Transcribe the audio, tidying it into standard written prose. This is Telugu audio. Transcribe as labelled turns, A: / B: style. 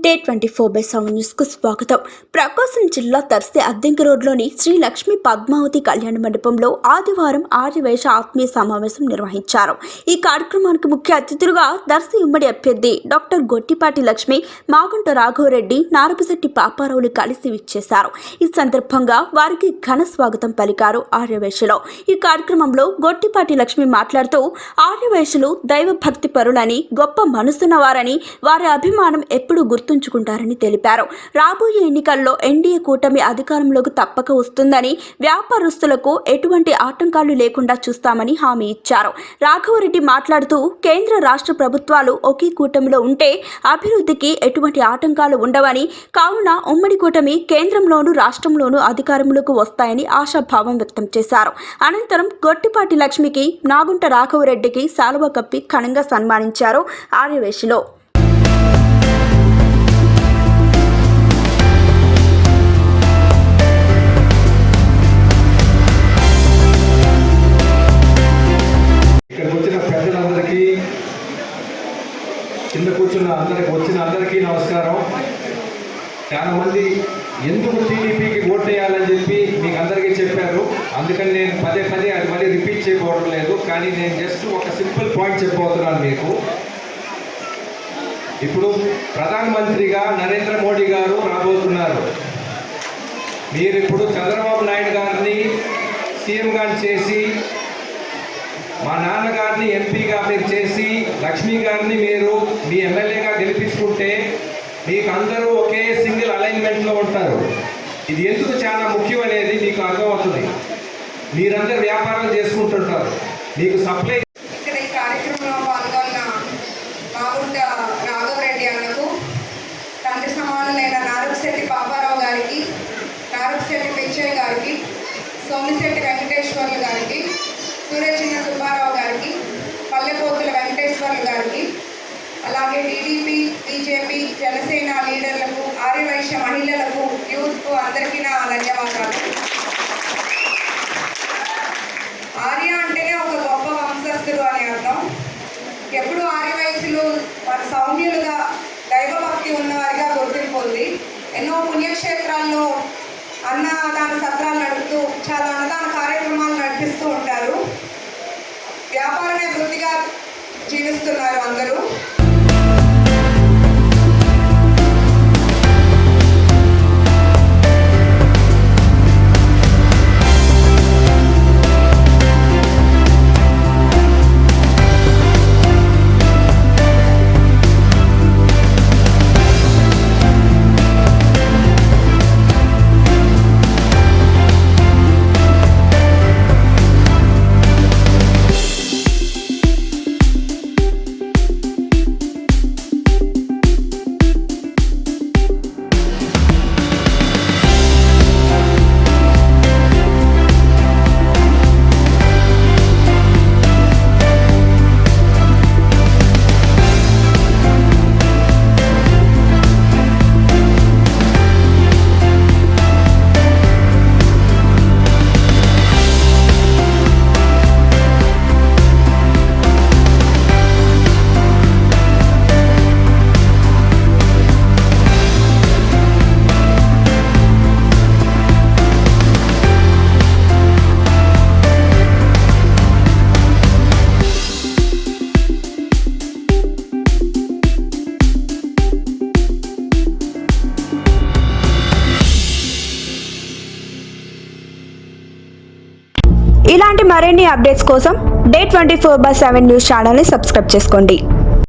A: Day24/7 న్యూస్కు స్వాగతం. ప్రకాశం జిల్లా దర్శి అద్దెంకి రోడ్లోని శ్రీ లక్ష్మీ పద్మావతి కళ్యాణ మండపంలో ఆదివారం ఆర్యవైశ్య ఆత్మీయ సమావేశం నిర్వహించారు. ఈ కార్యక్రమానికి ముఖ్య అతిథులుగా దర్శి ఉమ్మడి అభ్యర్థి డాక్టర్ గొట్టిపాటి లక్ష్మి, మాగుంట రాఘవరెడ్డి, నారపశెట్టి పాపారావులు కలిసి విచ్చేశారు. ఈ సందర్భంగా వారికి ఘన స్వాగతం పలికారు ఆర్యవైశ్యులు. ఈ కార్యక్రమంలో గొట్టిపాటి లక్ష్మి మాట్లాడుతూ ఆర్యవైశ్యులు దైవభక్తి పరులని, గొప్ప మనసున్నవారని, వారి అభిమానం ఎప్పుడు గుర్తుంచుకుంటారని తెలిపారు. రాబోయే ఎన్నికల్లో ఎన్డీఏ కూటమి అధికారంలోకి తప్పక వస్తుందని, వ్యాపారస్తులకు ఎటువంటి ఆటంకాలు లేకుండా చూస్తామని హామీ ఇచ్చారు. రాఘవరెడ్డి మాట్లాడుతూ కేంద్ర రాష్ట్ర ప్రభుత్వాలు ఒకే కూటమిలో ఉంటే అభివృద్ధికి ఎటువంటి ఆటంకాలు ఉండవని, కావున ఉమ్మడి కూటమి కేంద్రంలోనూ రాష్ట్రంలోనూ అధికారంలోకి వస్తాయని ఆశాభావం వ్యక్తం చేశారు. అనంతరం గొట్టిపాటి లక్ష్మికి, నాగుంట రాఘవరెడ్డికి శాలువ కప్పి ఘనంగా సన్మానించారు ఆర్యవైశ్యులు.
B: కింద కూర్చున్న అందరికీ నమస్కారం. చాలా మంది ఎందుకు టీడీపీకి ఓట్ వేయాలని చెప్పి మీకు అందరికీ చెప్పారు. అందుకని నేను పదే అది మళ్ళీ రిపీట్ చేయకపోవడం లేదు. కానీ నేను జస్ట్ ఒక సింపుల్ పాయింట్ చెప్పబోతున్నాను మీకు. ఇప్పుడు ప్రధానమంత్రిగా నరేంద్ర మోడీ గారు రాబోతున్నారు. మీరు ఇప్పుడు చంద్రబాబు నాయుడు గారిని సీఎం గారిని చేసి, మా నాన్నగారిని ఎంపీగా మీరు చేసి, లక్ష్మీ గారిని మీరు మీ ఎమ్మెల్యేగా గెలిపించుకుంటే మీకు అందరూ ఒకే సింగిల్ అలైన్మెంట్లో ఉంటారు. ఇది ఎందుకు చాలా ముఖ్యం అనేది మీకు అర్థమవుతుంది. మీరందరూ వ్యాపారాలు చేసుకుంటుంటారు. మీకు సప్లై
C: ఇక్కడ ఈ కార్యక్రమంలో పాల్గొన్న మాగుంట రాఘవరెడ్డి అన్నకు, తండ్రి సమానులైన నారపశెట్టి పాపారావు గారికి, నారపశెట్టి పెంచయ్య గారికి, సోమిశెట్టి వెంకటేశ్వర్లు గారికి, సూర్యచిన్న సుబ్బారావు గారికి, పల్లెపోతుల వెంకటేశ్వర్లు గారికి, అలాగే టీడీపీ, బీజేపీ, జనసేన లీడర్లకు, ఆర్యవైశ్య మహిళలకు, యూత్కు అందరికీ నా ధన్యవాదాలు. ఆర్య అంటేనే ఒక గొప్ప వంశస్థుడు అని అర్థం. ఎప్పుడు ఆర్యవైశ్యులు వారి సౌమ్యులుగా, దైవభక్తి ఉన్నవారిగా గుర్తింపుంది. ఎన్నో పుణ్యక్షేత్రాల్లో అన్నదాన సత్రాలు నడుపుతూ చాలా అన్నదాన కార్యక్రమాలు నడిపిస్తూ ఉంటారు. వ్యాపారమే వృత్తిగా జీవిస్తున్నారు అందరూ.
A: ఇలాంటి మరిన్ని అప్డేట్స్ కోసం Day24/7 న్యూస్ ఛానల్ని సబ్స్క్రైబ్ చేసుకోండి.